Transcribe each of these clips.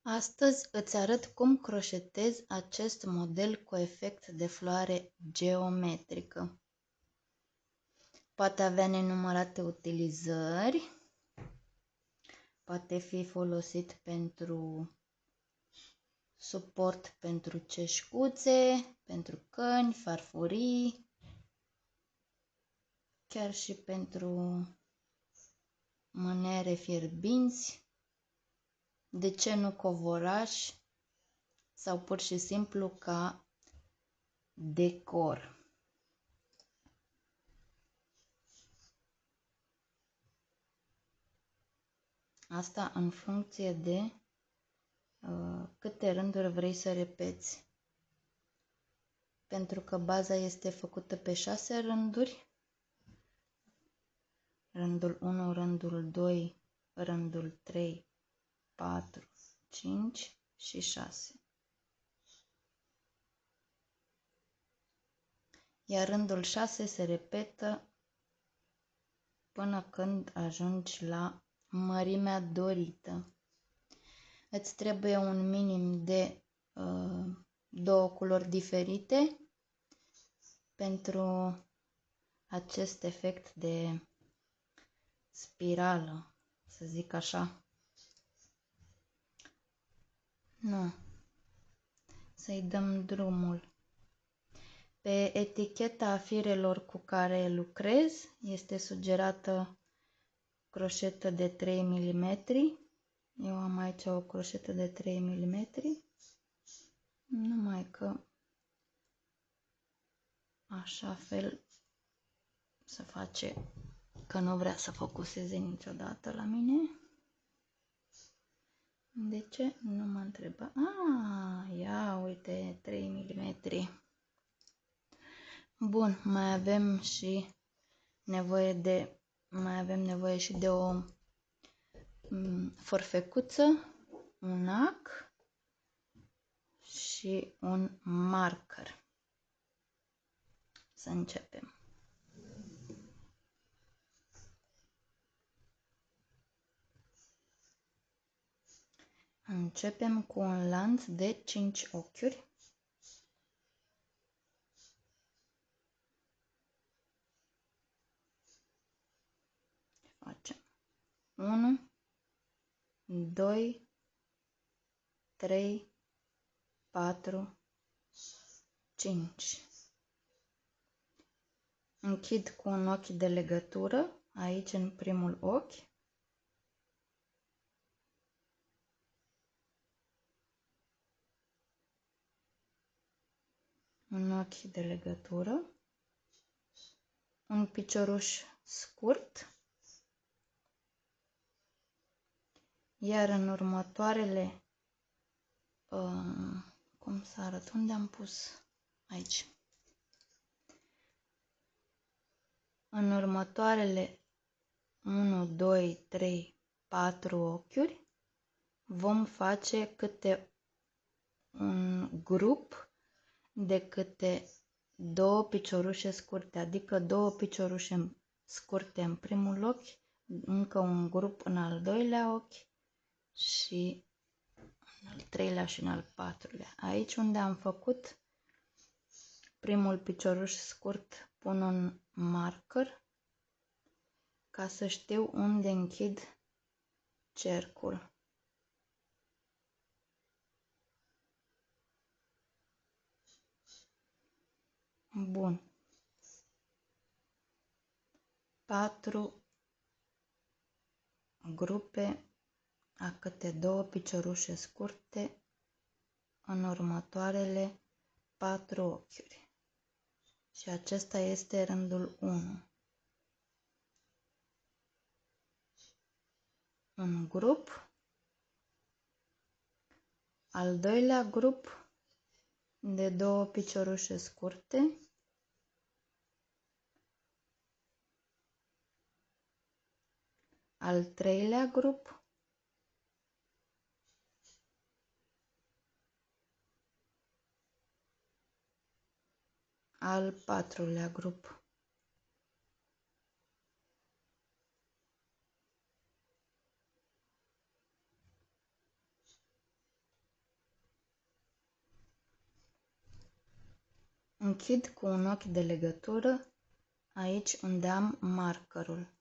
Astăzi îți arăt cum croșetez acest model cu efect de floare geometrică. Poate avea nenumărate utilizări, poate fi folosit pentru suport pentru ceșcuțe, pentru căni, farfurii, chiar și pentru mânere fierbinți, de ce nu covoraș sau pur și simplu ca decor. Asta în funcție de câte rânduri vrei să repeți. Pentru că baza este făcută pe 6 rânduri. Rândul 1, rândul 2, rândul 3, 4, 5 și 6. Iar rândul 6 se repetă până când ajungi la mărimea dorită. Îți trebuie un minim de 2 culori diferite pentru acest efect de spirală, să zic așa. Nu. Să-i dăm drumul. Pe eticheta firelor cu care lucrez este sugerată croșetă de 3 mm. Eu am aici o croșetă de 3 mm. Numai că așa fel se face că nu vrea să focuseze niciodată la mine. De ce? Nu mă întrebă. Ia uite, 3 mm. Bun, mai avem nevoie și de o forfecuță, un ac și un marker. Să începem. Începem cu un lanț de 5 ochiuri. Facem 1, 2, 3, 4, 5. Închid cu un ochi de legătură aici în primul ochi. Un ochi de legătură. Un picioruș scurt. Iar în următoarele, cum să arăt, unde am pus? Aici. În următoarele 1, 2, 3, 4 ochiuri vom face câte un grup de câte 2 piciorușe scurte, adică 2 piciorușe scurte în primul ochi, încă un grup în al doilea ochi și în al treilea și în al patrulea. Aici unde am făcut primul picioruș scurt pun un marker ca să știu unde închid cercul. Bun. 4 grupe a câte 2 piciorușe scurte în următoarele 4 ochiuri. Și acesta este rândul 1. Un grup. Al doilea grup de 2 piciorușe scurte. Al treilea grup. Al patrulea grup. închid cu un ochi de legătură aici unde am markerul.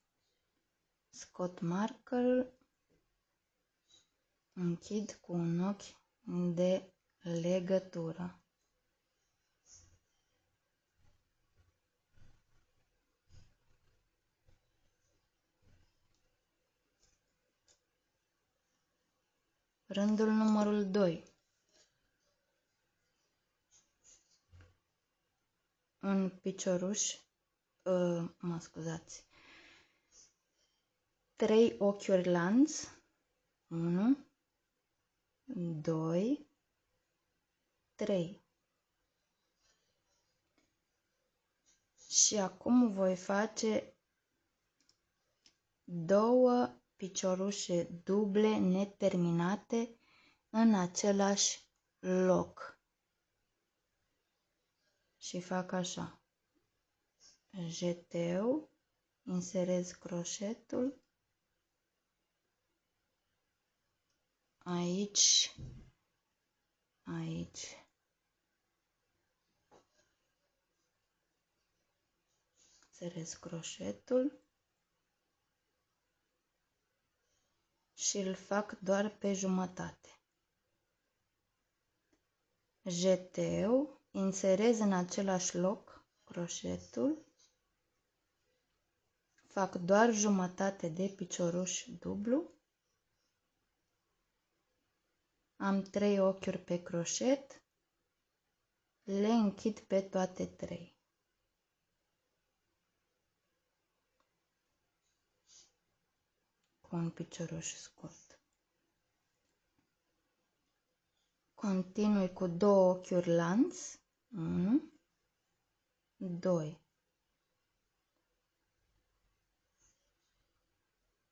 Scot markerul, închid cu un ochi de legătură. Rândul numărul 2. Un picioruș, mă scuzați, 3 ochiuri lanț, 1, 2, 3. Și acum voi face 2 piciorușe duble neterminate în același loc. Și fac așa. Jeteu, inserez croșetul aici, aici. Inserez croșetul și îl fac doar pe jumătate. Jeteu, inserez în același loc croșetul, fac doar jumătate de picioruș dublu, am 3 ochiuri pe croșet, le închid pe toate 3. Cu un picioruș scurt. Continui cu 2 ochiuri lanț, 1, 2.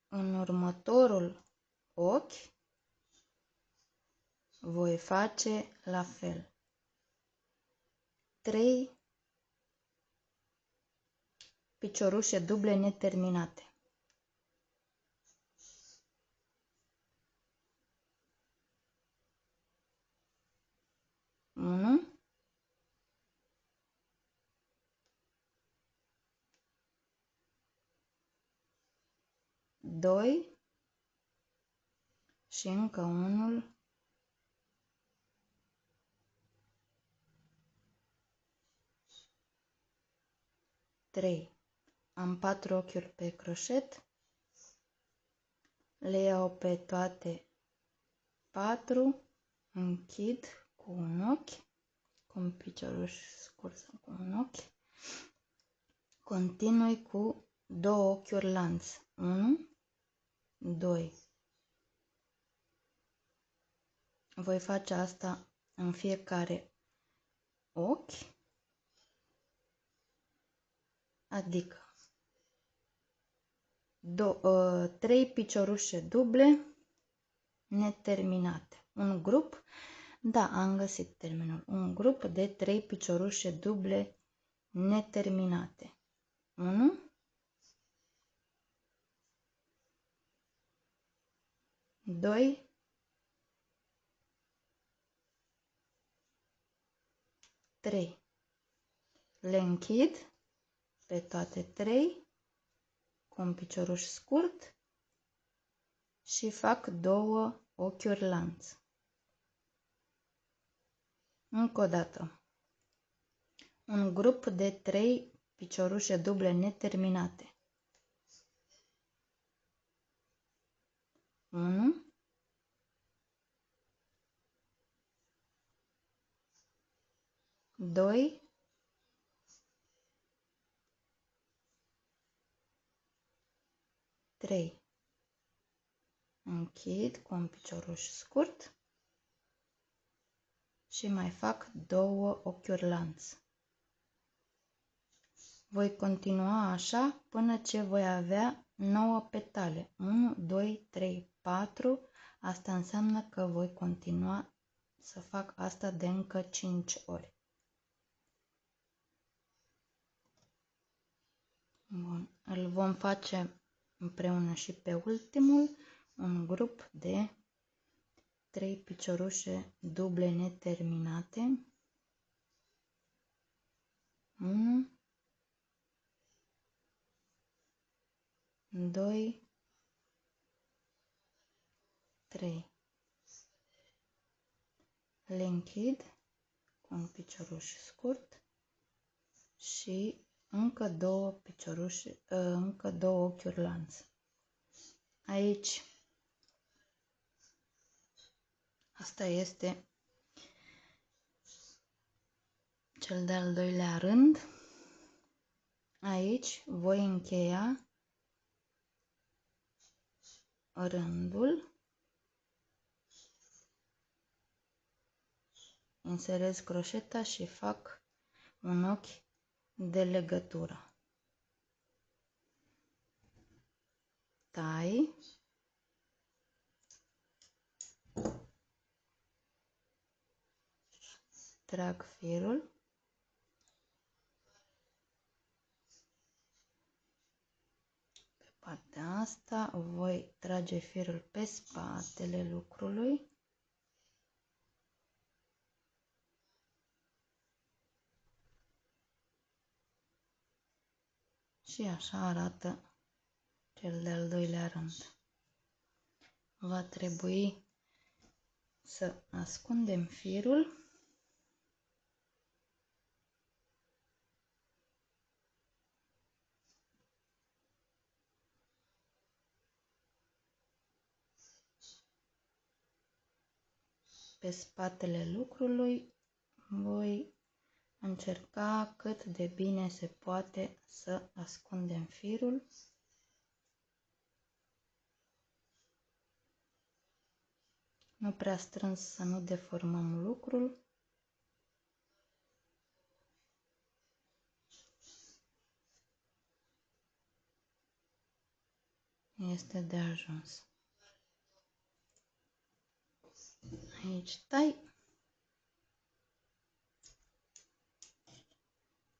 În următorul ochi voi face la fel. 3 piciorușe duble neterminate. 1, 2 și încă unul, 3. Am 4 ochiuri pe croșet, le iau pe toate 4, închid cu un ochi, cu un picioruș scurs cu un ochi, continui cu 2 ochiuri lanț, 1, 2. Voi face asta în fiecare ochi, adică 3 piciorușe duble neterminate. Un grup, da, am găsit termenul, un grup de 3 piciorușe duble neterminate. 1, 2, 3. Le închid pe toate 3 cu un picioruș scurt și fac 2 ochiuri lanț. Încă o dată. Un grup de 3 piciorușe duble neterminate. 1, 2, 3. Închid cu un picioruș scurt și mai fac 2 ochiuri lanț. Voi continua așa până ce voi avea 9 petale. 1, 2, 3, 4. Asta înseamnă că voi continua să fac asta de încă 5 ori. Bun. Îl vom face împreună și pe ultimul, un grup de 3 piciorușe duble neterminate. 1, 2, 3. Le închid cu un picioruș scurt și încă două ochiuri lanț. Aici, asta este cel de-al doilea rând. Aici voi încheia rândul, inserez croșeta și fac un ochi de legătură. Tai, trag firul, pe partea asta voi trage firul pe spatele lucrului. Și așa arată cel de-al doilea rând. Va trebui să ascundem firul pe spatele lucrului. Voi încerca cât de bine se poate să ascundem firul. Nu prea strâns, să nu deformăm lucrul. Este de ajuns. Aici tai.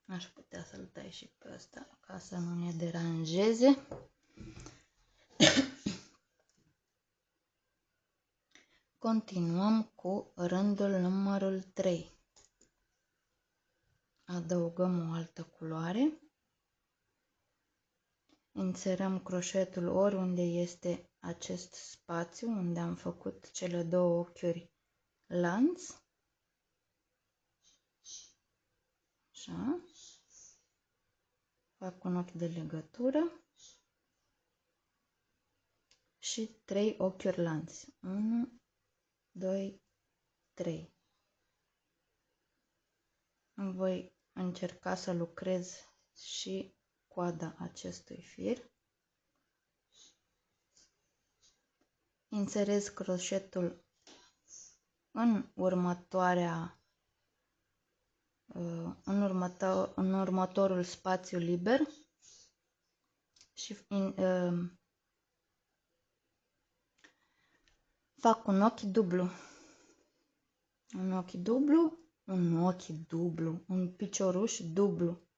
Aș putea să-l tai și pe ăsta ca să nu ne deranjeze. Continuăm cu rândul numărul 3. Adăugăm o altă culoare. Inserăm croșetul oriunde este acest spațiu unde am făcut cele două ochiuri lanț. Așa. Fac un ochi de legătură și 3 ochiuri lanț. 1, 2, 3. Voi încerca să lucrez și coada acestui fir. Inserez croșetul în următorul spațiu liber și fac un ochi dublu. Un picioruș dublu.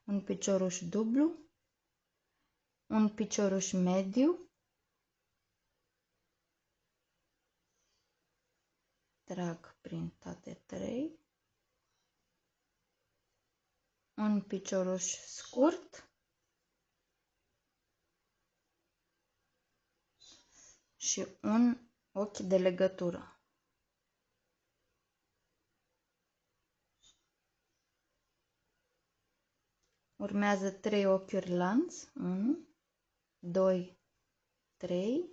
Un picioruș dublu. Un picioruș mediu. Trag prin toate 3. Un picioruș scurt. Și un ochi de legătură. Urmează 3 ochiuri lanț. 1, 2, 3.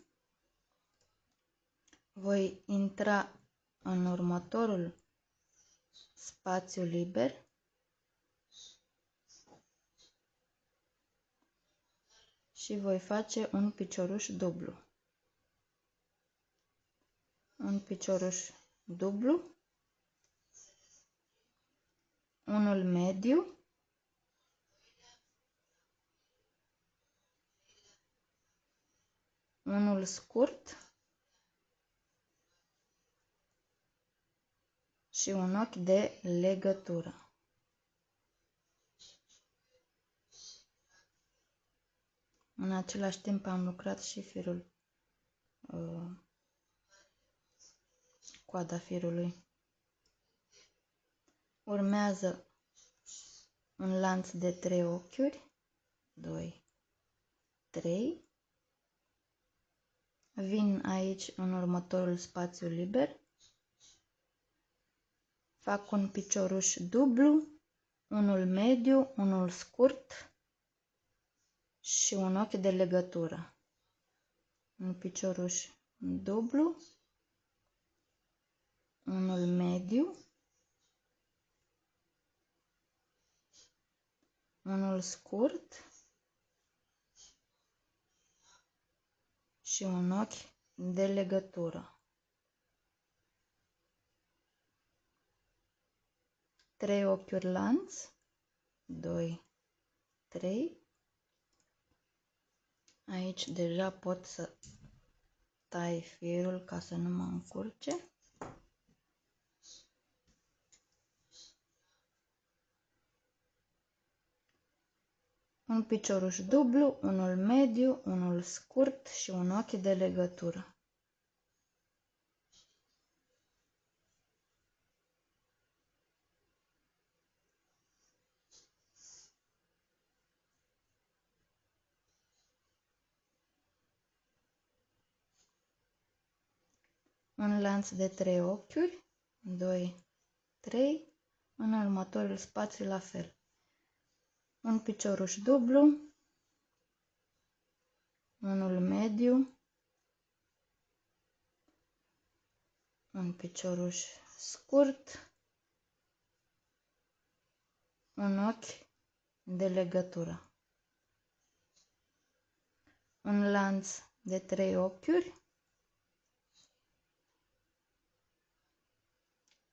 Voi intra în următorul spațiu liber. Și voi face un picioruș dublu. Un picioruș dublu. Unul mediu. Unul scurt. Și un ochi de legătură. În același timp am lucrat și firul, coada firului. Urmează un lanț de 3 ochiuri, 2, 3, vin aici în următorul spațiu liber, fac un picioruș dublu, unul mediu, unul scurt și un ochi de legătură. Un picioruș dublu, unul mediu, unul scurt și un ochi de legătură. 3 ochiuri lanț, 2, 3. Aici deja pot să tai firul ca să nu mă încurce. Un picioruș dublu, unul mediu, unul scurt și un ochi de legătură. Un lanț de 3 ochiuri, 2, 3, în următorul spațiu la fel. Un picioruș dublu, unul mediu, un picioruș scurt, un ochi de legătură. Un lanț de 3 ochiuri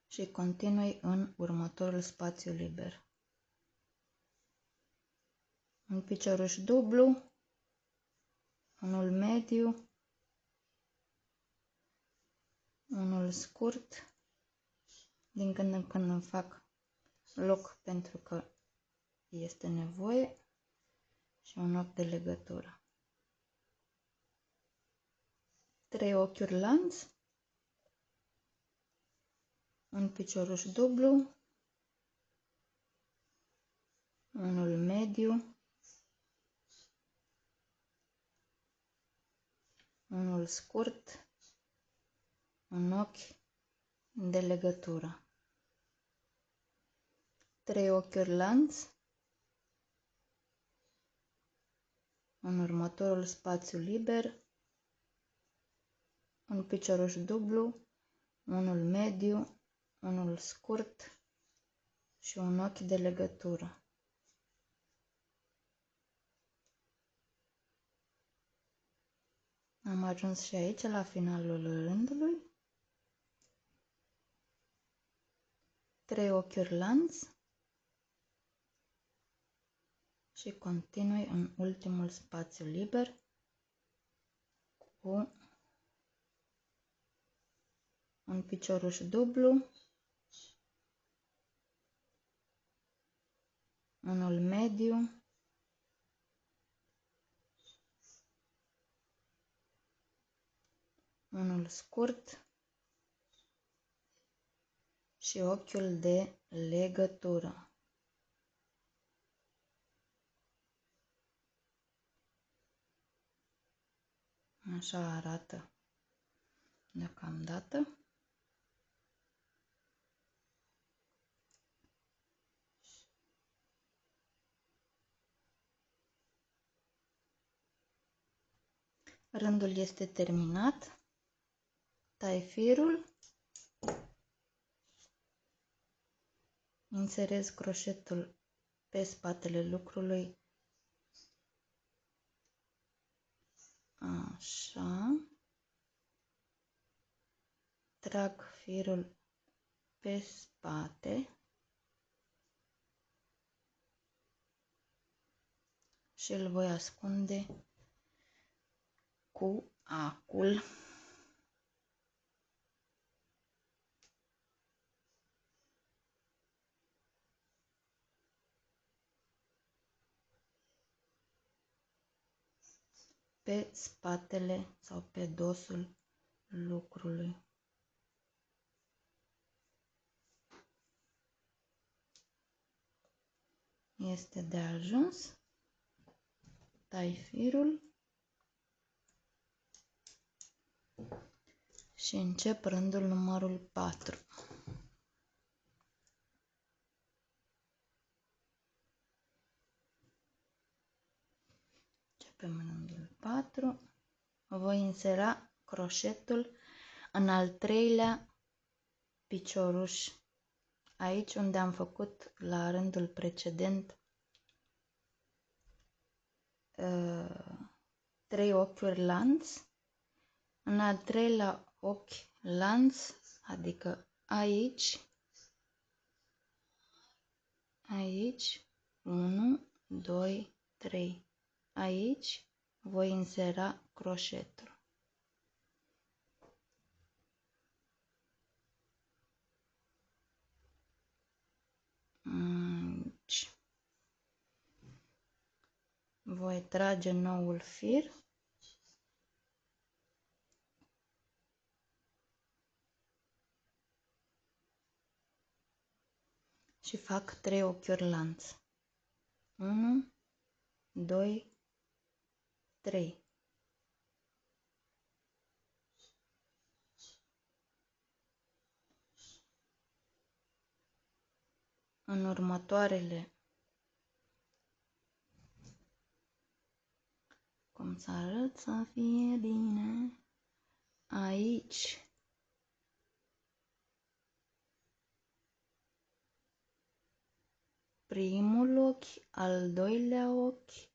și continui în următorul spațiu liber. Un picioruș dublu, unul mediu, unul scurt, din când în când îmi fac loc pentru că este nevoie, și un ochi de legătură. 3 ochiuri lanț, un picioruș dublu, unul mediu, unul scurt, un ochi de legătură. 3 ochiuri lanț, în următorul spațiu liber, un picioruș dublu, unul mediu, unul scurt și un ochi de legătură. Am ajuns și aici la finalul rândului. 3 ochiuri lanț și continui în ultimul spațiu liber cu un picioruș dublu, unul mediu, unul scurt și ochiul de legătură. Așa arată deocamdată. Rândul este terminat. Tai firul, inserez croșetul pe spatele lucrului, așa, trag firul pe spate și îl voi ascunde cu acul. Pe spatele sau pe dosul lucrului. este de ajuns. Tai firul și încep rândul numărul 4. Începem rândul 4. Voi insera croșetul în al treilea picioruș, aici unde am făcut la rândul precedent 3 ochiuri lanț. În al treilea ochi lanț, adică aici, 1, 2, 3, aici voi insera croșetul. Aici. Voi trage noul fir și fac 3 ochiuri lanț. 1, 2, 3. În următoarele, cum să arăt să fie bine, aici primul ochi, al doilea ochi,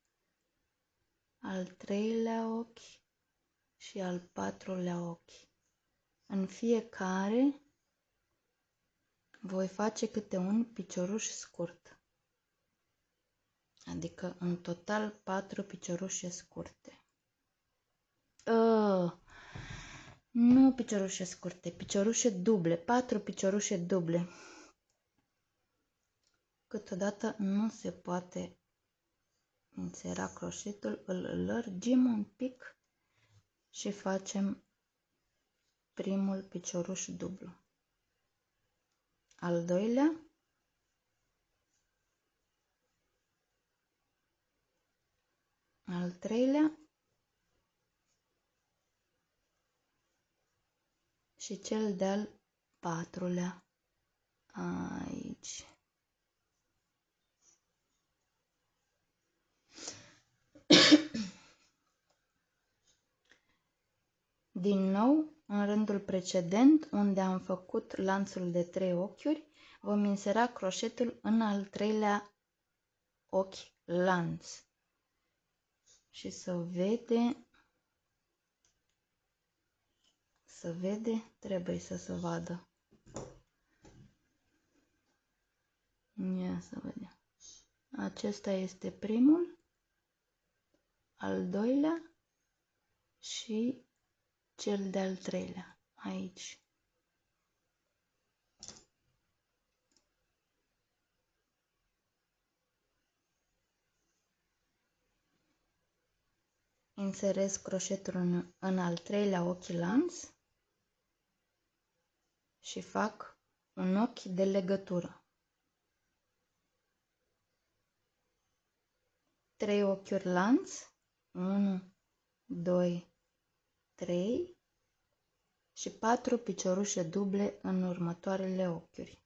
al treilea ochi și al patrulea ochi. În fiecare voi face câte un picioruș scurt, adică în total 4 piciorușe scurte. Nu piciorușe scurte, piciorușe duble, 4 piciorușe duble. Câteodată nu se poate insera croșetul, îl lărgim un pic și facem primul picioruș dublu. Al doilea, al treilea și cel de-al patrulea aici. Din nou, în rândul precedent, unde am făcut lanțul de 3 ochiuri, vom insera croșetul în al treilea ochi lanț. Și să vede, trebuie să se vadă. Ia să vedem. Acesta este primul, al doilea și cel de-al treilea, aici. Inserez croșetul în al treilea ochi lanț și fac un ochi de legătură. 3 ochiuri lanț, 1, 2, 3 și 4 piciorușe duble în următoarele ochiuri.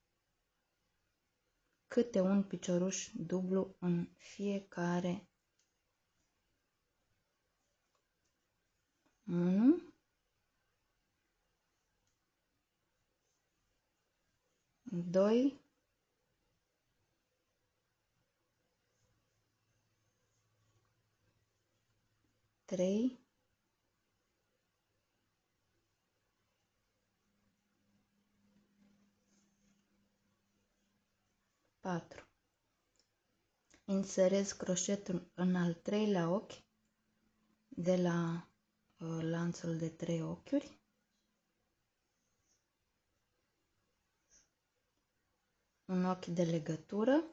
Câte un picioruș dublu în fiecare. 1, 2, 3, 4. Inserez croșetul în al treilea ochi de la lanțul de 3 ochiuri. Un ochi de legătură,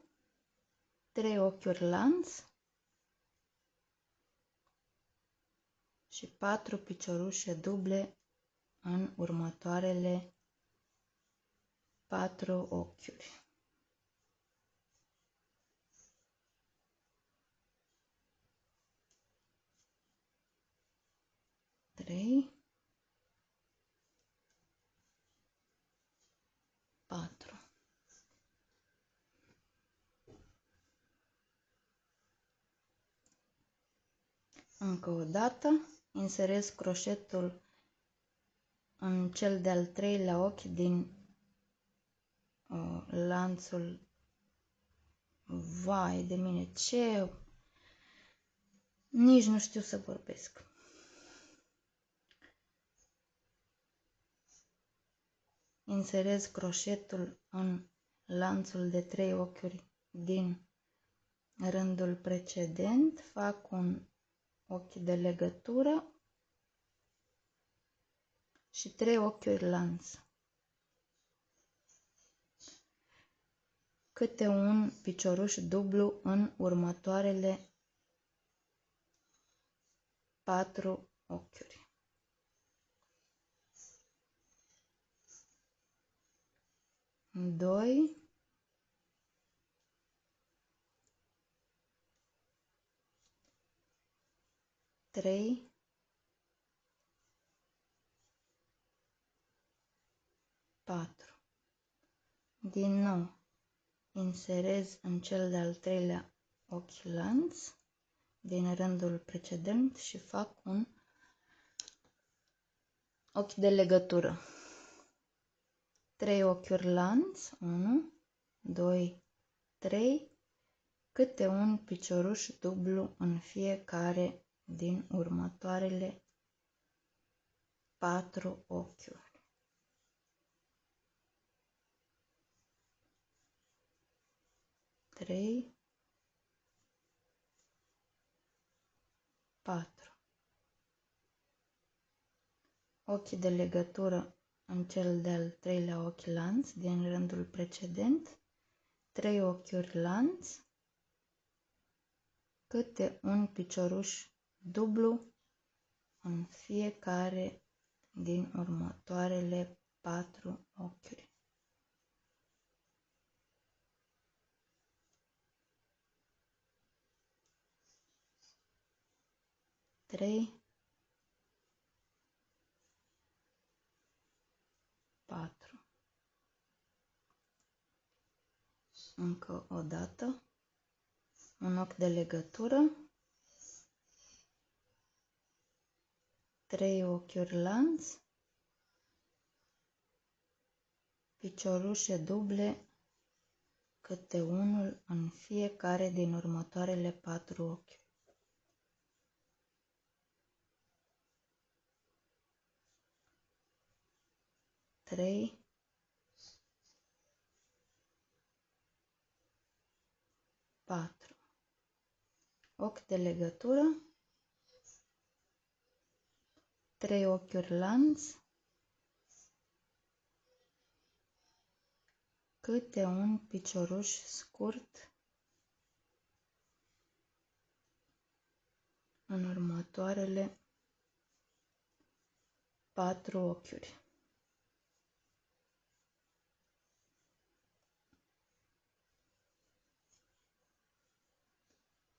3 ochiuri lanț și 4 piciorușe duble în următoarele 4 ochiuri. 3, 4. Încă o dată, inserez croșetul în cel de-al treilea ochi din lanțul. Vai de mine, ce... Nici nu știu să vorbesc. Inserez croșetul în lanțul de 3 ochiuri din rândul precedent, fac un ochi de legătură și 3 ochiuri lanț. Câte un picioruș dublu în următoarele 4 ochiuri. 2, 3, 4. Din nou inserez în cel de-al treilea ochi lanț din rândul precedent și fac un ochi de legătură. 3 ochiuri lanț, 1, 2, 3, câte un picioruș dublu în fiecare din următoarele 4 ochiuri. 3, 4. Ochi de legătură în cel de-al treilea ochi lanț din rândul precedent, 3 ochiuri lanț, câte un picioruș dublu în fiecare din următoarele 4 ochiuri. 3, 4. Încă o dată, un ochi de legătură, 3 ochiuri lanț, piciorușe duble, câte unul în fiecare din următoarele 4 ochi. 3, 4. Ochi de legătură, 3 ochiuri lanț, câte un picioruș scurt în următoarele 4 ochiuri.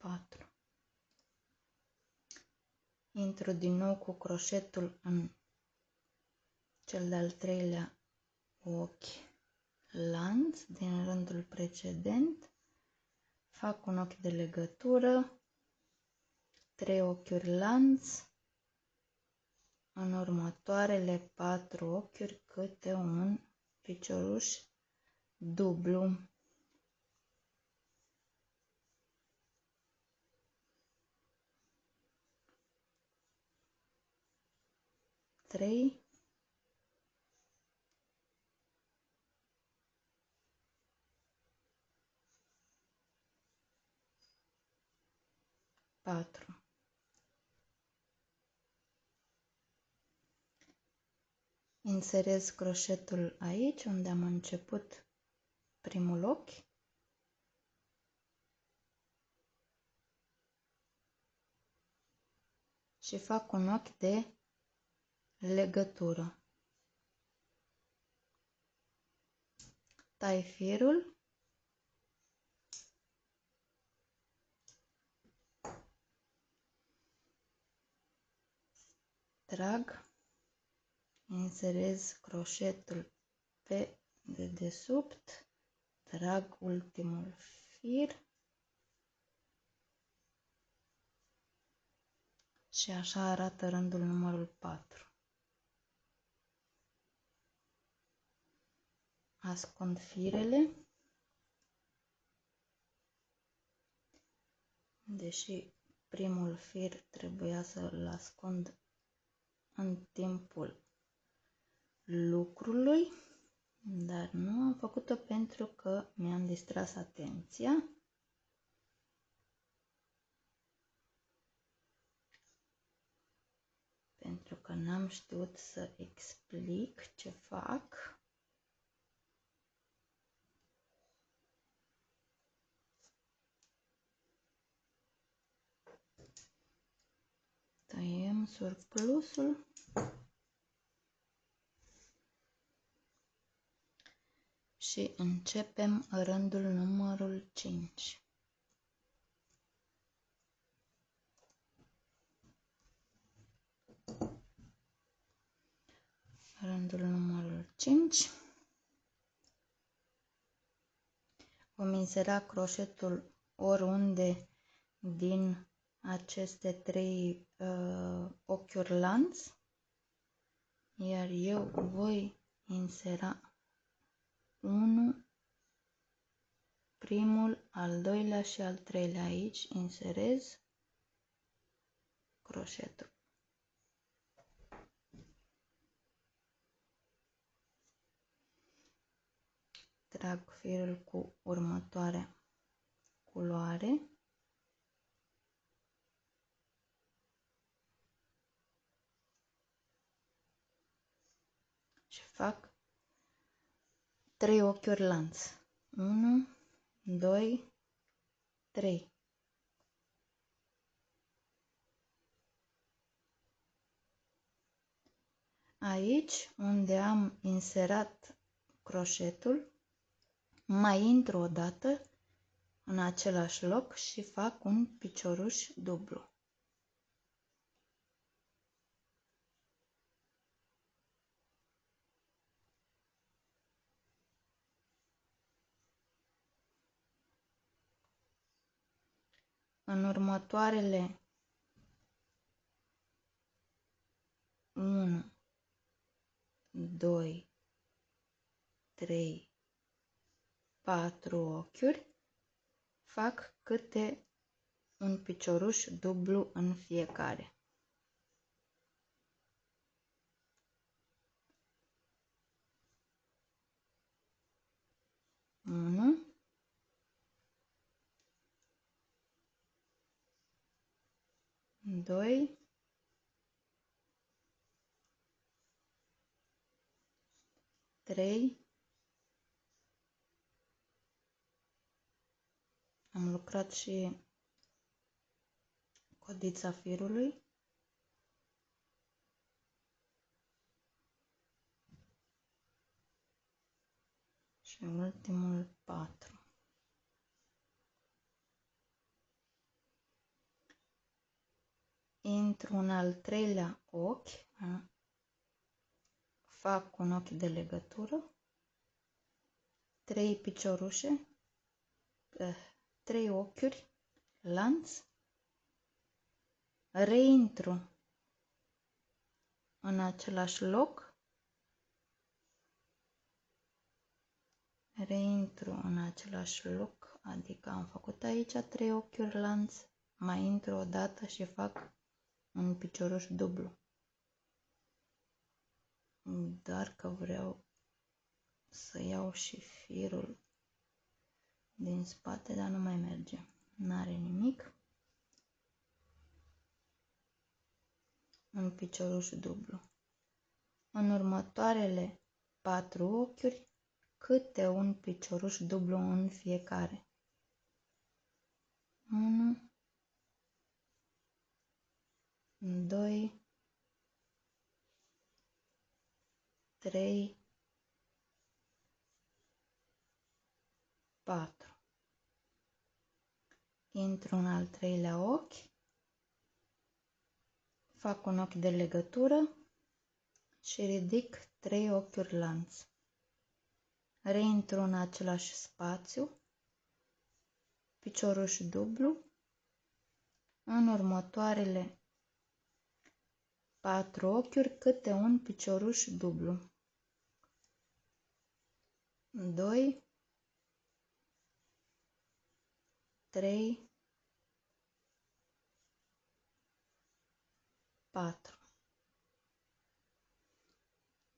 4. Intru din nou cu croșetul în cel de-al treilea ochi lanț din rândul precedent, fac un ochi de legătură, 3 ochiuri lanț, în următoarele 4 ochiuri câte un picioruș dublu. 3, 4. Inserez croșetul aici unde am început primul ochi. Și fac un ochi de legătură. Tai firul. trag, inserez croșetul pe dedesubt, trag ultimul fir și așa arată rândul numărul 4. Ascund firele, deși primul fir trebuia să-l ascund în timpul lucrului, dar nu am făcut-o pentru că mi-am distras atenția. Pentru că n-am știut să explic ce fac. Tăiem surplusul și începem rândul numărul 5. Rândul numărul 5. Vom insera croșetul oriunde din aceste 3 ochiuri lanț, iar eu voi insera 1, primul, al doilea și al treilea. Aici inserez croșetul. Trag firul cu următoarea culoare. Și fac 3 ochiuri lanț. 1, 2, 3. Aici, unde am inserat croșetul, mai intru o dată în același loc și fac un picioruș dublu. În următoarele 1, 2, 3, 4 ochiuri, fac câte un picioruș dublu în fiecare. Unu, doi, trei. Am lucrat și codița firului. Și ultimul 4. Intru în al treilea ochi, fac un ochi de legătură, 3 piciorușe, 3 ochiuri, lanț, reintru în același loc, adică am făcut aici 3 ochiuri lanț, mai intru o dată și fac un picioruș dublu. Doar că vreau să iau și firul din spate, dar nu mai merge. N-are nimic. Un picioruș dublu. În următoarele 4 ochiuri, câte un picioruș dublu în fiecare. 1, 2, 3, 4. Intru în al treilea ochi, fac un ochi de legătură și ridic 3 ochiuri lanț. Reintru în același spațiu, picioruș dublu, în următoarele 4 ochiuri câte un picioruș dublu. 2, 3, 4.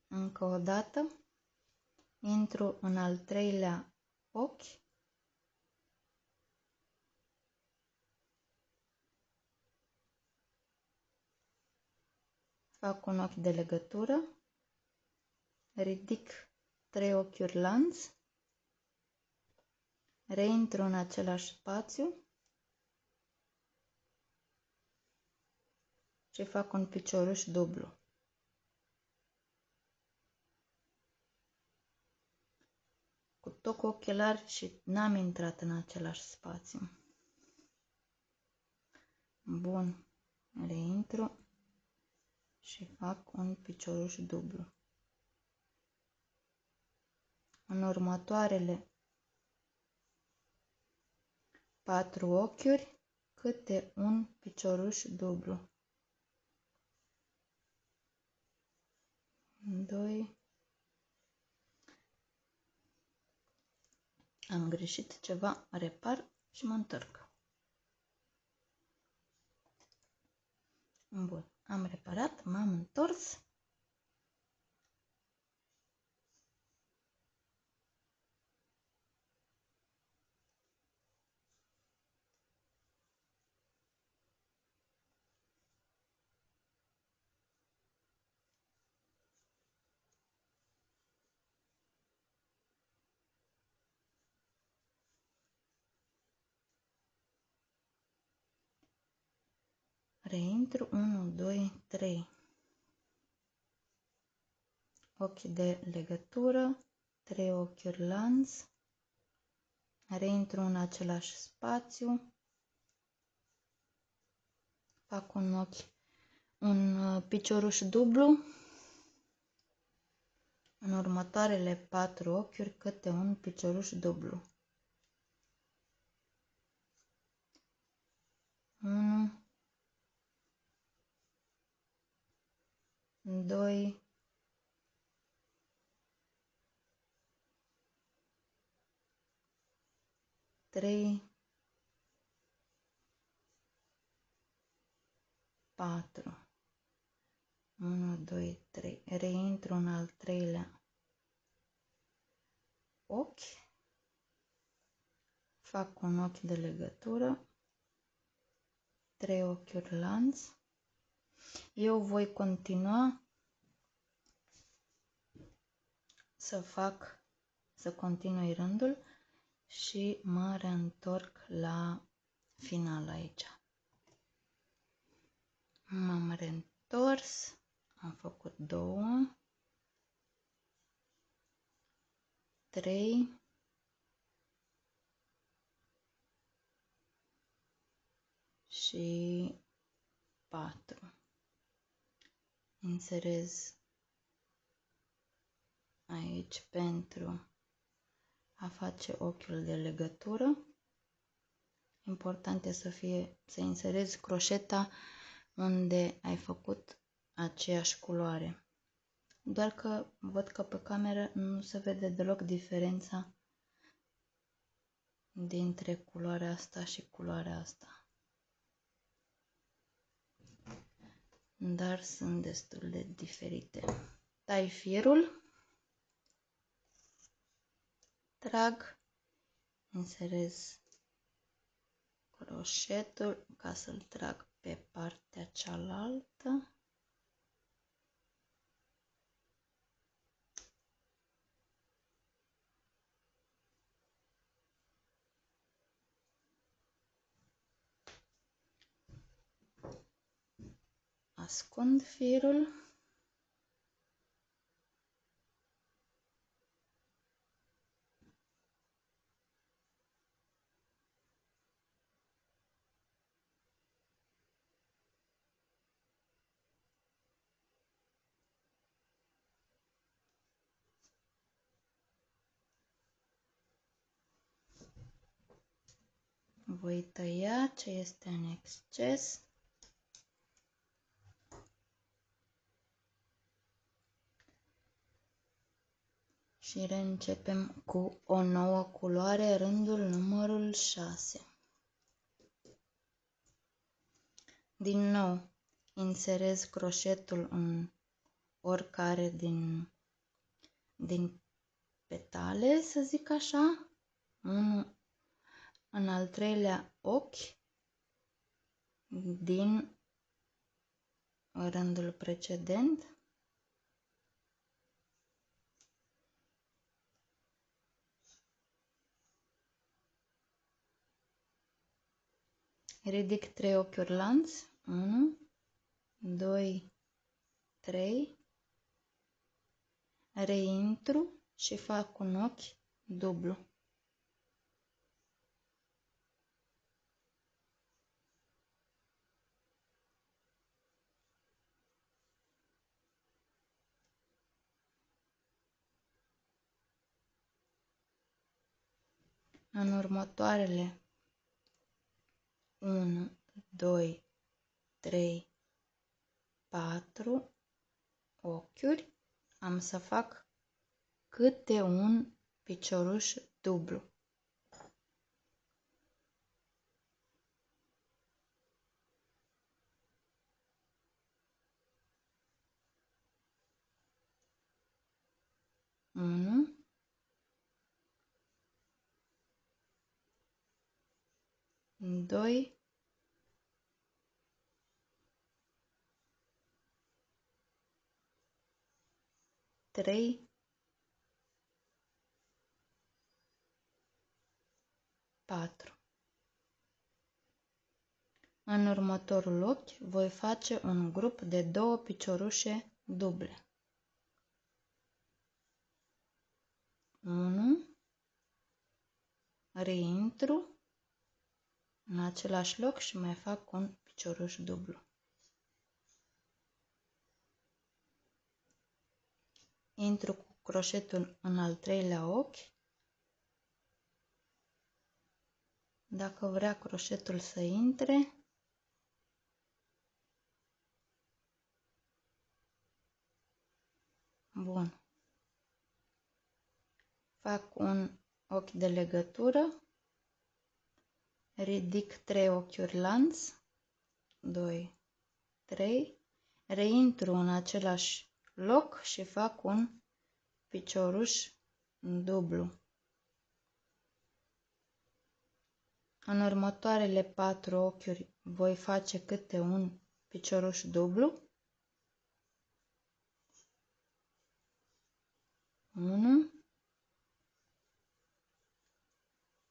Încă o dată, intru în al treilea ochi, fac un ochi de legătură, ridic 3 ochiuri lanț, reintru în același spațiu și fac un picioruș dublu. Cu tot cu ochelari și n-am intrat în același spațiu. Bun, reintru și fac un picioruș dublu. În următoarele 4 ochiuri, câte un picioruș dublu. 2. Am greșit ceva, repar și mă întorc. Bun, am reparat, m-am întors. Reintru 1, 2, 3. Ochi de legătură, 3 ochiuri lanț, reintru în același spațiu, fac un picioruș dublu, în următoarele 4 ochiuri câte un picioruș dublu. 1, 2, 3, 4. 1, 2, 3. Reintru în al treilea ochi. Fac un ochi de legătură. 3 ochiuri lanț. Eu voi continua să continui rândul și mă reîntorc la final aici. M-am reîntors, am făcut 2, 3, și 4. Inserez aici pentru a face ochiul de legătură. Important este să inserezi croșeta unde ai făcut aceeași culoare. Doar că văd că pe cameră nu se vede deloc diferența dintre culoarea asta și culoarea asta. Dar sunt destul de diferite. Tai firul, trag, inserez croșetul ca să-l trag pe partea cealaltă. Ascund firul. Voi tăia ce este în exces. Și reîncepem cu o nouă culoare, rândul numărul 6. Din nou, inserez croșetul în oricare din petale, să zic așa, unul în al treilea ochi din rândul precedent. Ridic 3 ochiuri lanț, 1, 2, 3, reintru și fac un ochi dublu. În următoarele 1, 2, 3, 4 ochiuri am să fac câte un picioruș dublu. Unu, doi, trei, patru. În următorul ochi voi face un grup de 2 piciorușe duble. 1, reintru în același loc și mai fac un picioruș dublu. Intru cu croșetul în al treilea ochi. Dacă vrea croșetul să intre, bun. Fac un ochi de legătură, ridic 3 ochiuri lanț, 2, 3, reintru în același loc și fac un picioruș dublu. În următoarele 4 ochiuri voi face câte un picioruș dublu. 1,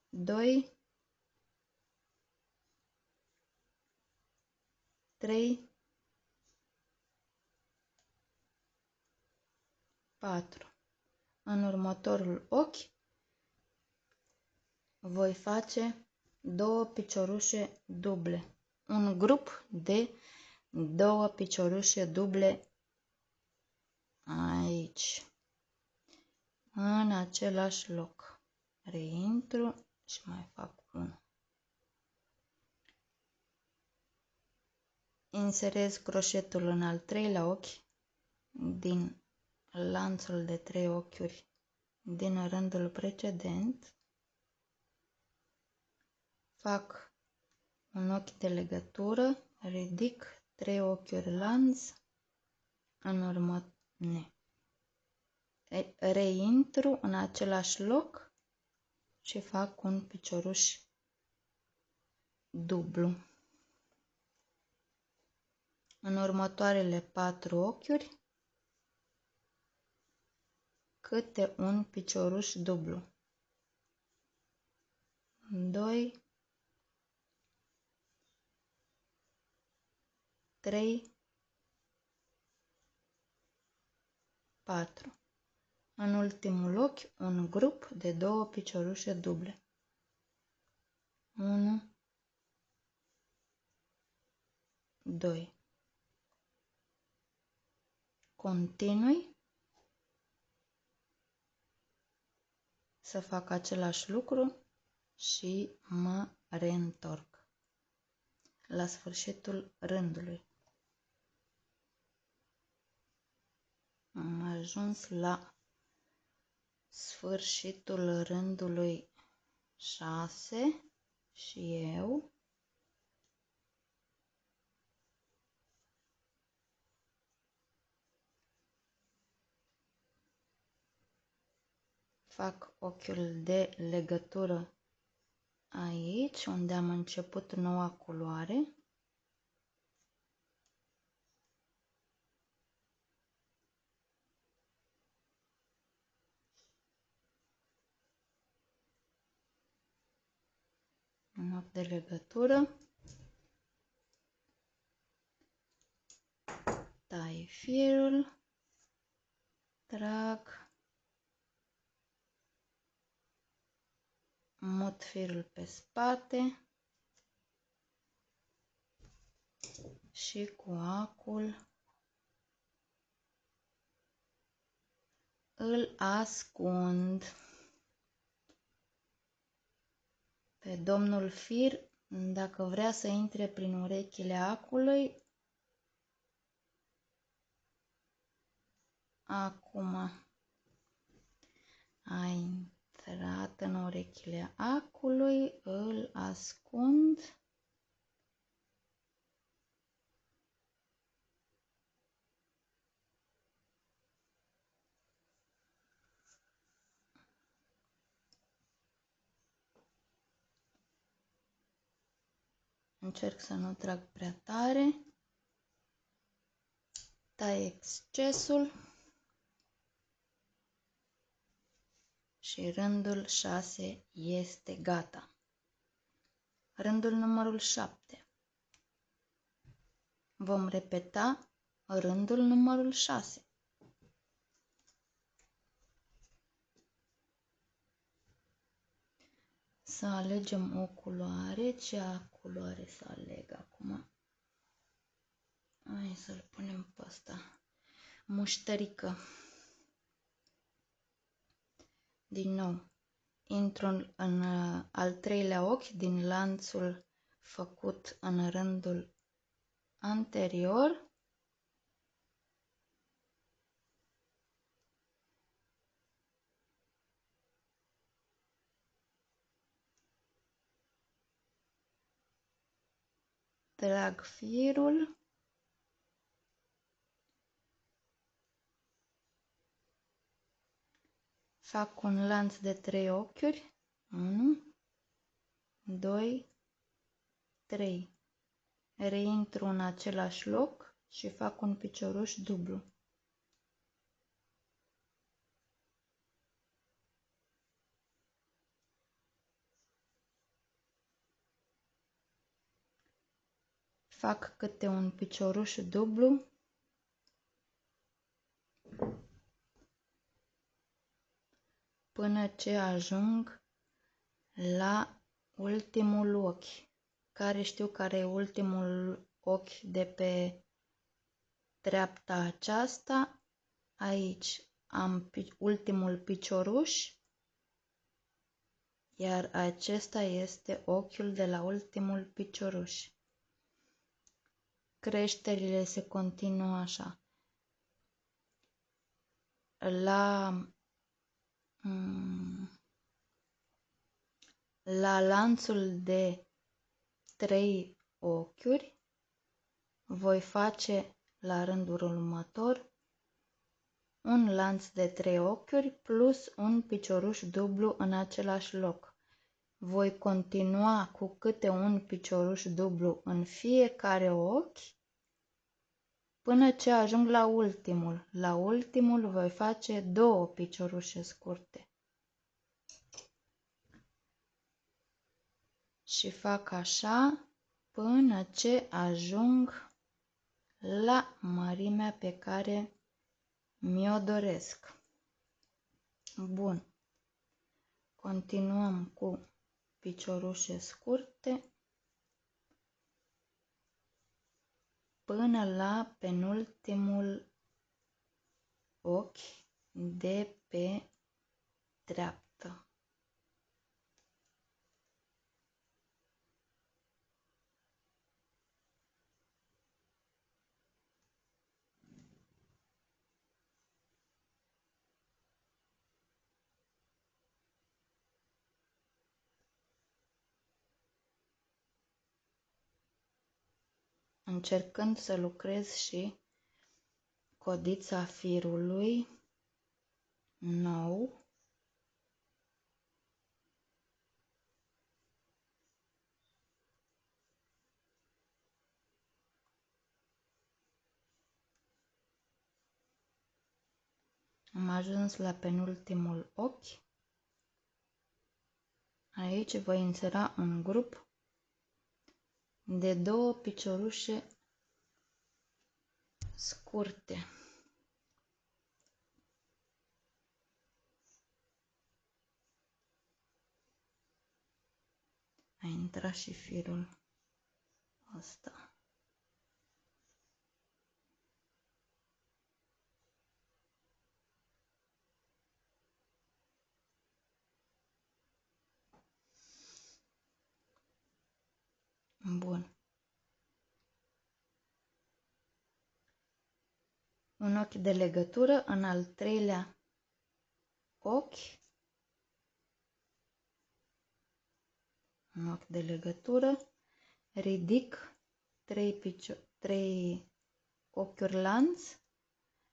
2, 3, 4. În următorul ochi voi face 2 piciorușe duble. Un grup de 2 piciorușe duble aici, în același loc. Reintru și mai fac 1. Inserez croșetul în al treilea ochi din lanțul de 3 ochiuri din rândul precedent. Fac un ochi de legătură, ridic 3 ochiuri lanț, în urmă reintru în același loc și fac un picioruș dublu. În următoarele 4 ochiuri, câte un picioruș dublu. 2, 3, 4. În ultimul ochi, un grup de 2 piciorușe duble. 1, 2. Continui să fac același lucru și mă reîntorc la sfârșitul rândului. Am ajuns la sfârșitul rândului 6 și eu fac ochiul de legătură aici, unde am început noua culoare. Un ochi de legătură. Tai firul. Trag. Mut firul pe spate. Și cu acul îl ascund pe domnul fir. Dacă vrea să intre prin urechile acului, acum a intrat în urechile acului, îl ascund. Încerc să nu trag prea tare. Tai excesul. Și rândul 6 este gata. Rândul numărul 7. Vom repeta rândul numărul 6. Să alegem o culoare. Ce culoare să aleg acum? Hai să-l punem pe ăsta. Muștărică. Din nou, intru în al treilea ochi din lanțul făcut în rândul anterior. Trag firul. Fac un lanț de 3 ochiuri. 1, 2, 3. Reintru în același loc și fac un picioruș dublu. Fac câte un picioruș dublu până ce ajung la ultimul ochi. Care știu care e ultimul ochi de pe treapta aceasta? Aici am ultimul picioruș, iar acesta este ochiul de la ultimul picioruș. Creșterile se continuă așa. La lanțul de 3 ochiuri voi face la rândul următor un lanț de 3 ochiuri plus un picioruș dublu în același loc. Voi continua cu câte un picioruș dublu în fiecare ochi până ce ajung la ultimul. La ultimul voi face 2 piciorușe scurte. Și fac așa până ce ajung la mărimea pe care mi-o doresc. Bun. Continuăm cu piciorușe scurte până la penultimul ochi de pe treaptă. încercând să lucrez și codița firului nou. Am ajuns la penultimul ochi. Aici voi insera un grup de 2 piciorușe scurte. A intrat și firul ăsta. Bun. Un ochi de legătură în al 3-lea ochi. Un ochi de legătură. Ridic 3 ochiuri lanț.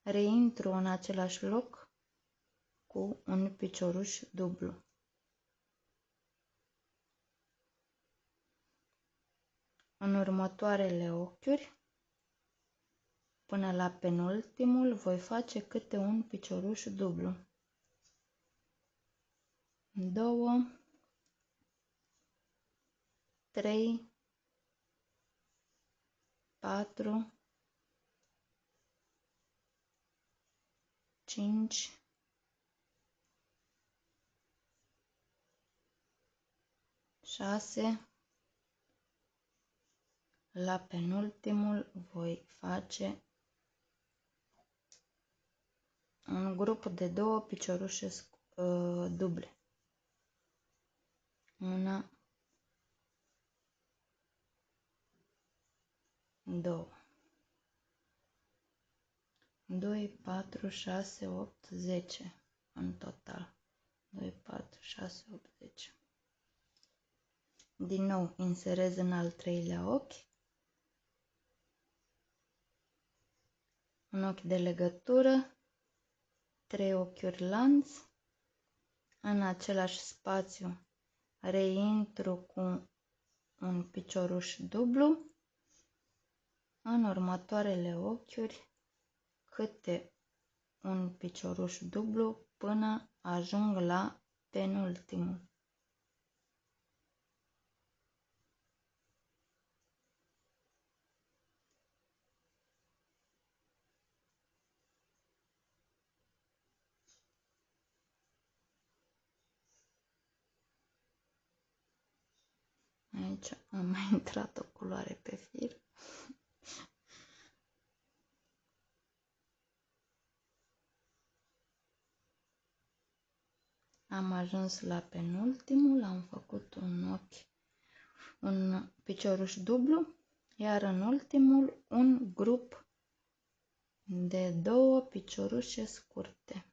Reintru în același loc cu un picioruș dublu. În următoarele ochiuri, până la penultimul, voi face câte un picioruș dublu. 2, 3, 4, 5, 6. La penultimul voi face un grup de 2 piciorușe duble. 1, 2, 2, 4, 6, 8, 10 în total. 2, 4, 6, 8, 10. Din nou inserez în al 3-lea ochi. Un ochi de legătură, 3 ochiuri lanț. În același spațiu reintru cu un picioruș dublu. În următoarele ochiuri câte un picioruș dublu până ajung la penultimul. Aici am mai intrat o culoare pe fir. Am ajuns la penultimul, am făcut un ochi, un picioruș dublu, iar în ultimul un grup de 2 piciorușe scurte.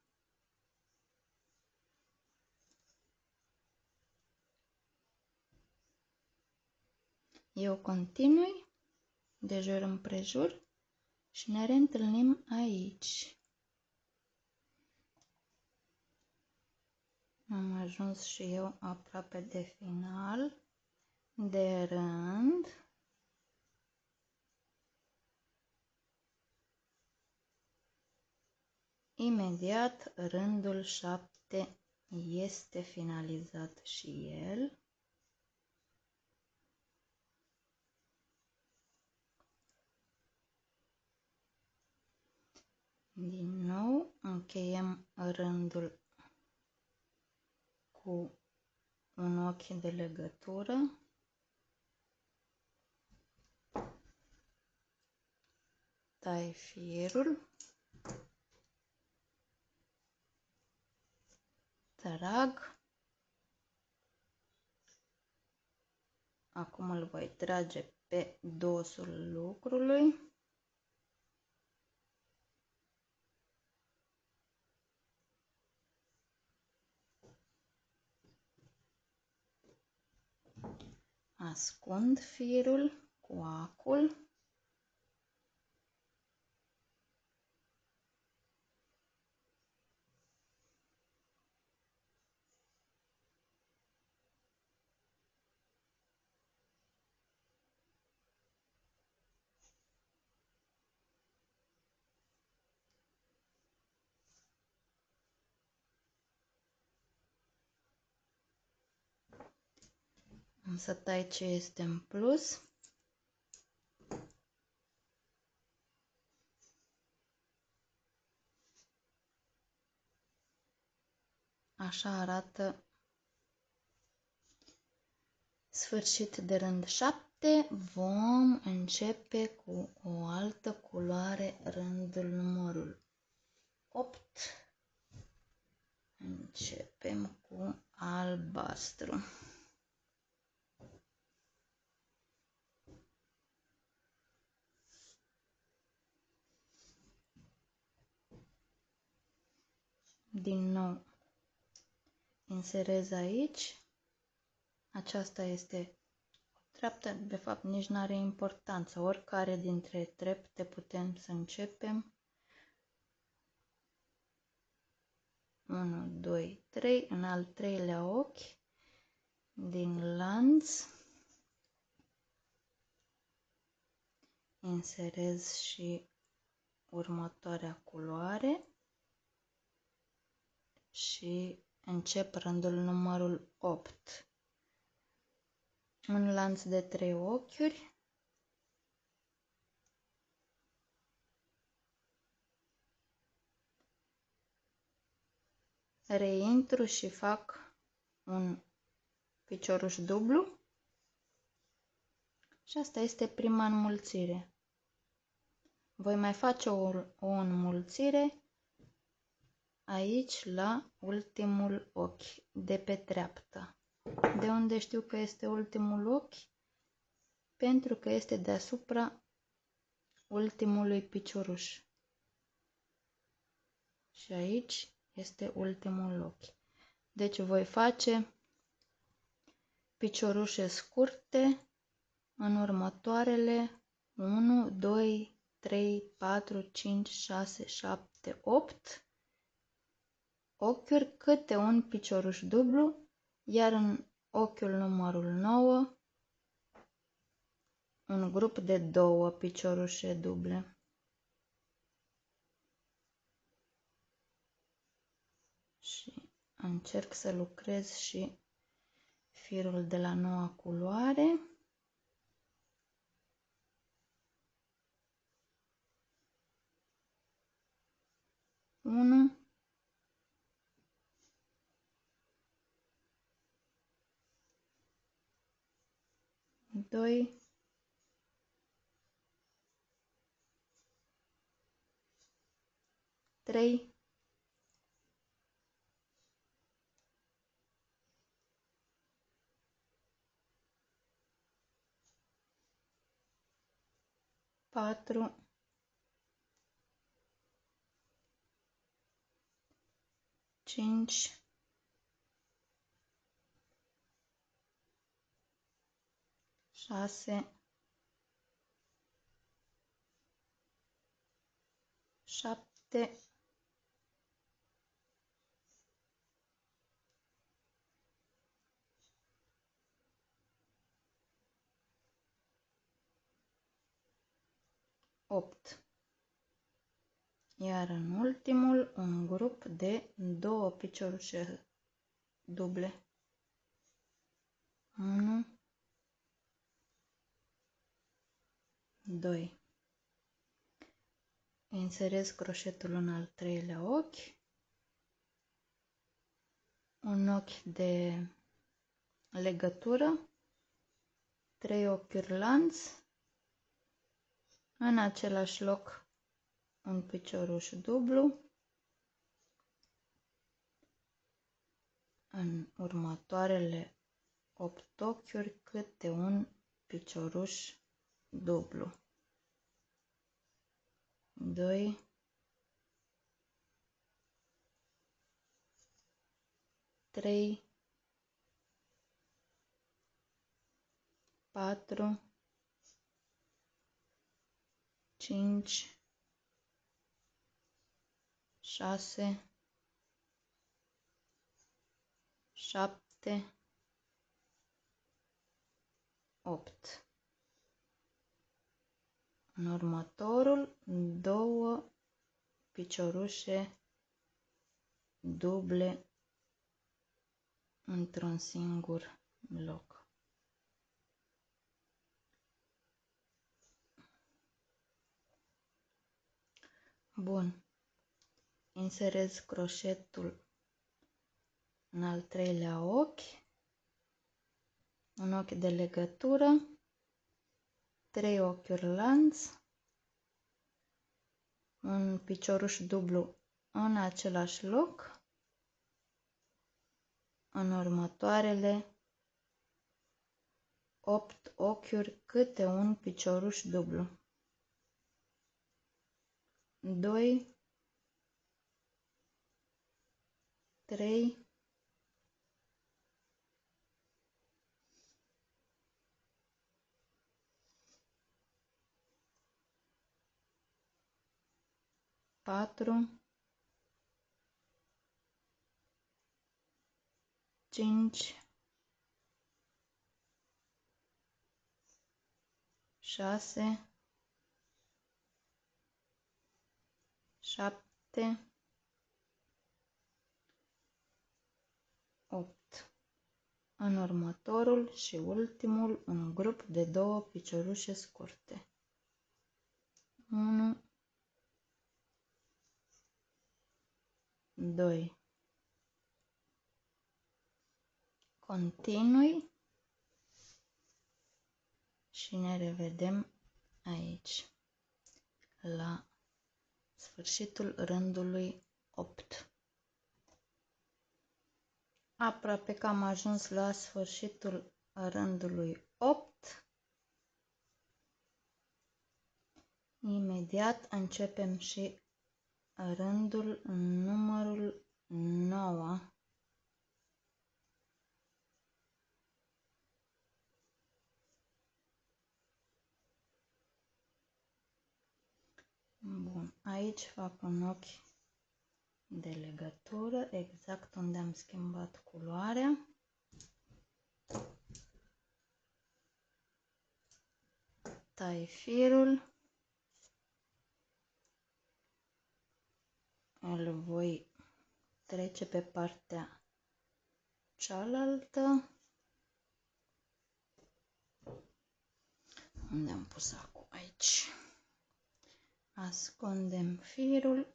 Eu continui de jur împrejur și ne reîntâlnim aici. Am ajuns și eu aproape de final de rând. Imediat rândul 7 este finalizat și el. Din nou încheiem rândul cu un ochi de legătură. Tai firul. Trag. Acum îl voi trage pe dosul lucrului. Ascund firul cu acul. Am să tai ce este în plus. Așa arată sfârșit de rând 7. Vom începe cu o altă culoare, rândul numărul 8. Începem cu albastru. Din nou inserez aici. Aceasta este o treaptă, de fapt nici nu are importanță. Oricare dintre trepte putem să începem. 1, 2, 3, în al treilea ochi din lanț inserez și următoarea culoare și încep rândul numărul 8. Un lanț de 3 ochiuri. Reintru și fac un picioruș dublu. Și asta este prima înmulțire. Voi mai face o înmulțire aici la ultimul ochi de pe treaptă. De unde știu că este ultimul ochi? Pentru că este deasupra ultimului picioruș. Și aici este ultimul ochi. Deci voi face piciorușe scurte în următoarele 1, 2, 3, 4, 5, 6, 7, 8 ochiuri, câte un picioruș dublu, iar în ochiul numărul 9 un grup de 2 piciorușe duble. Și încerc să lucrez și firul de la noua culoare. Unu, doi, trei, patru, 5, 6, 7, 8. Iar în ultimul un grup de 2 piciorușe duble. 1, 2. Inserez croșetul în al treilea ochi. Un ochi de legătură. 3 ochiuri lanț. În același loc un picioruș dublu. În următoarele 8 ochiuri câte un picioruș dublu. 2, 3, 4, 5, 6, 7, 8. În următorul 2 piciorușe duble într-un singur loc. Bun. Inserez croșetul în al treilea ochi, un ochi de legătură, 3 ochiuri lanț, un picioruș dublu în același loc, în următoarele 8 ochiuri câte un picioruș dublu. 2, 3, 4, 5, 6, 7, 8. În următorul și ultimul, un grup de 2 piciorușe scurte. 1, 2. Continui și ne revedem aici, la sfârșitul rândului 8. Aproape că am ajuns la sfârșitul rândului 8. Imediat începem și rândul numărul 9. Bun, aici fac un ochi de legătură, exact unde am schimbat culoarea. Tai firul. Îl voi trece pe partea cealaltă. Unde am pus acum? Aici. Ascundem firul.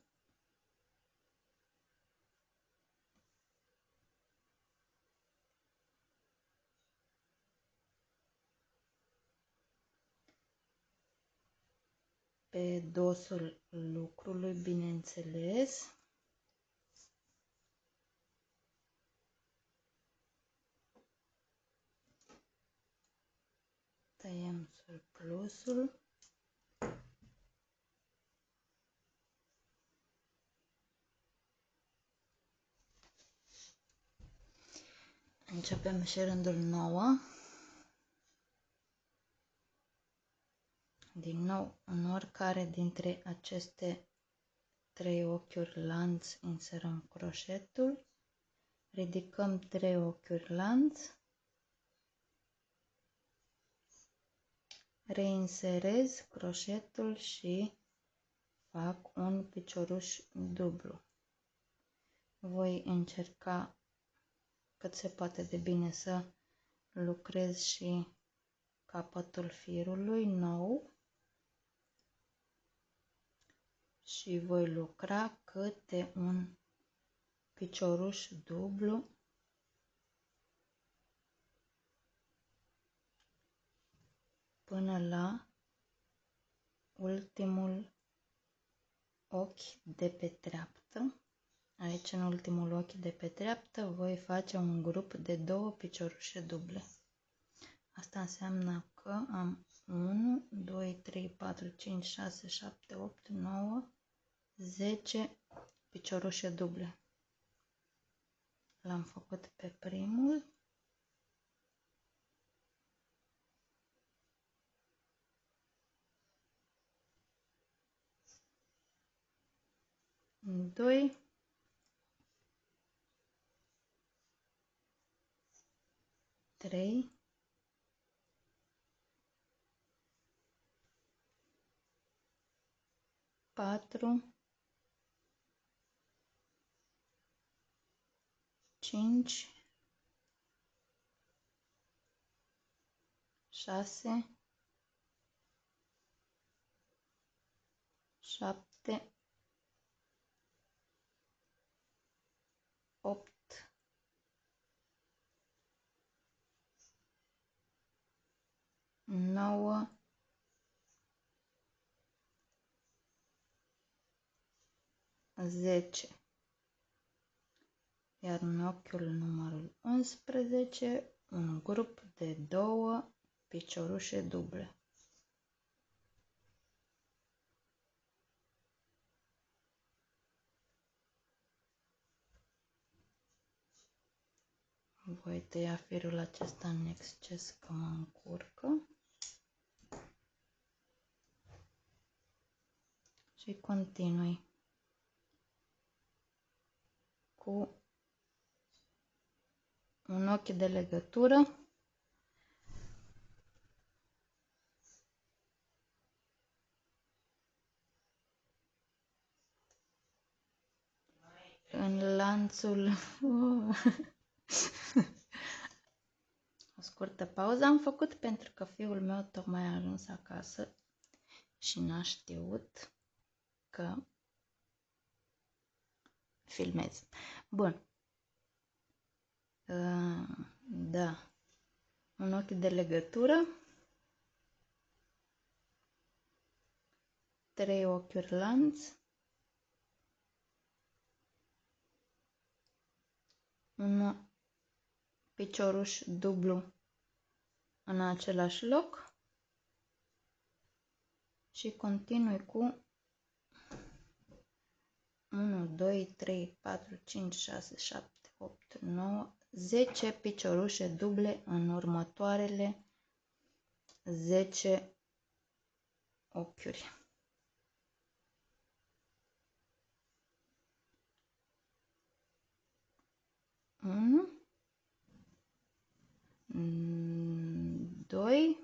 Pe dosul lucrului, bineînțeles. Tăiem surplusul. Începem și rândul 9. Din nou, în oricare dintre aceste 3 ochiuri lanț inserăm croșetul, ridicăm 3 ochiuri lanț, reinserez croșetul și fac un picioruș dublu. Voi încerca cât se poate de bine să lucrez și capătul firului nou și voi lucra câte un picioruș dublu până la ultimul ochi de pe treaptă. Aici, în ultimul ochi de pe treaptă, voi face un grup de 2 piciorușe duble. Asta înseamnă că am 1, 2, 3, 4, 5, 6, 7, 8, 9, 10 piciorușe duble. L-am făcut pe primul. Doi. 3. 4. 5. 6. 7. 9, 10. Iar în ochiul numărul 11, un grup de 2 piciorușe duble. Voi tăia firul acesta în exces că mă încurcă. Și continui cu un ochi de legătură în lanțul o scurtă pauză am făcut pentru că fiul meu tocmai a ajuns acasă și n-a știut că filmez. Bun. Da. Un ochi de legătură. 3 ochiuri lanț. Un picioruș dublu în același loc. Și continui cu 1, 2, 3, 4, 5, 6, 7, 8, 9, 10 piciorușe duble în următoarele 10 ochiuri. Unu, 2,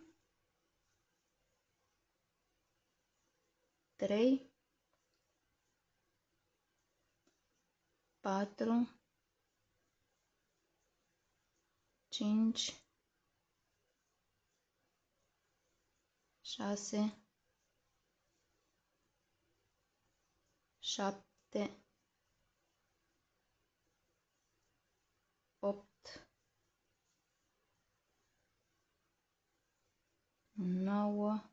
3, 4, 5, 6, 7, 8, 9,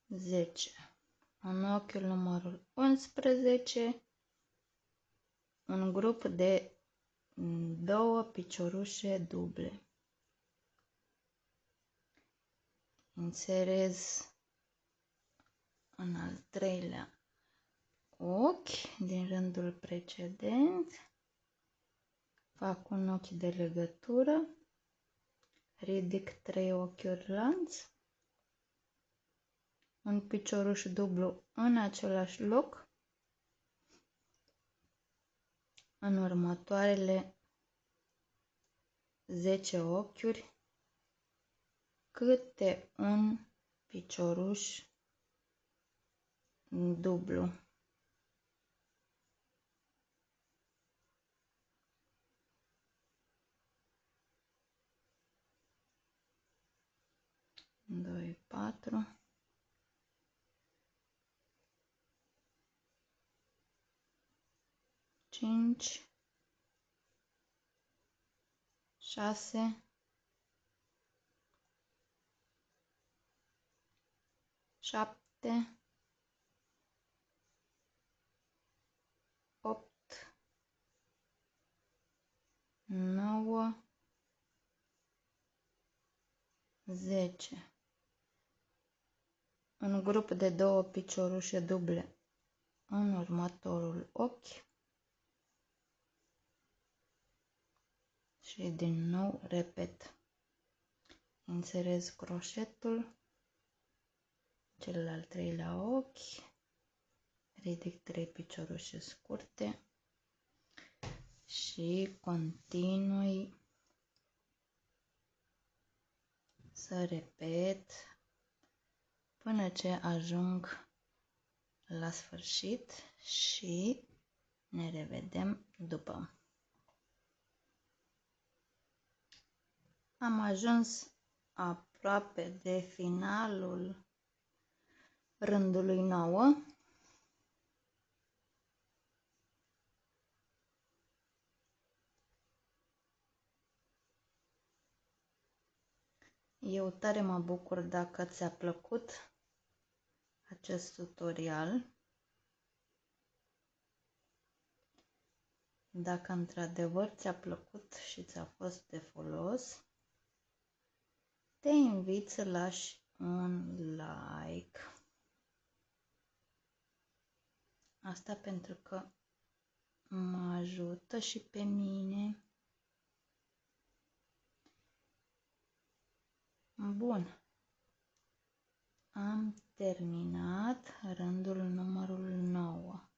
10. În ochiul numărul 11, un grup de 2 piciorușe duble. Inserez în al treilea ochi din rândul precedent, fac un ochi de legătură, ridic 3 ochiuri lanț, un picioruș dublu în același loc, în următoarele 10 ochiuri, câte un picioruș dublu. Doi, 4, 5, 6, 7, 8, 9, 10. Un grup de 2 piciorușe duble în următorul ochi și din nou repet. Inserez croșetul, cel al treilea ochi, ridic 3 piciorușe scurte și continui să repet până ce ajung la sfârșit și ne revedem după. Am ajuns aproape de finalul rândului 9. Eu tare mă bucur dacă ți-a plăcut acest tutorial. Dacă într-adevăr ți-a plăcut și ți-a fost de folos, te invit să lași un like. Asta pentru că mă ajută și pe mine. Bun. Am terminat rândul numărul 9.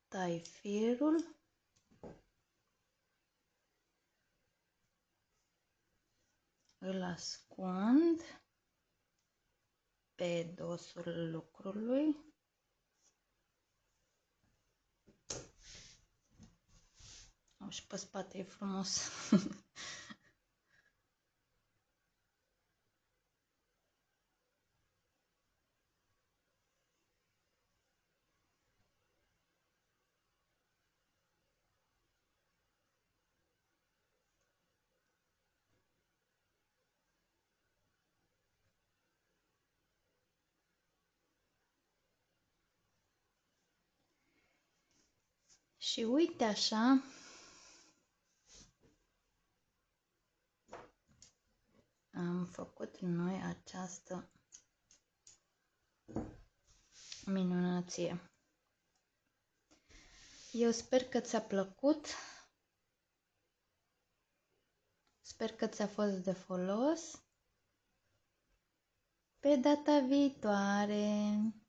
Tai firul. Îl ascund pe dosul lucrului. Și pe spate e frumos. Și uite așa, am făcut noi această minunăție. Eu sper că ți-a plăcut, sper că ți-a fost de folos. Pe data viitoare!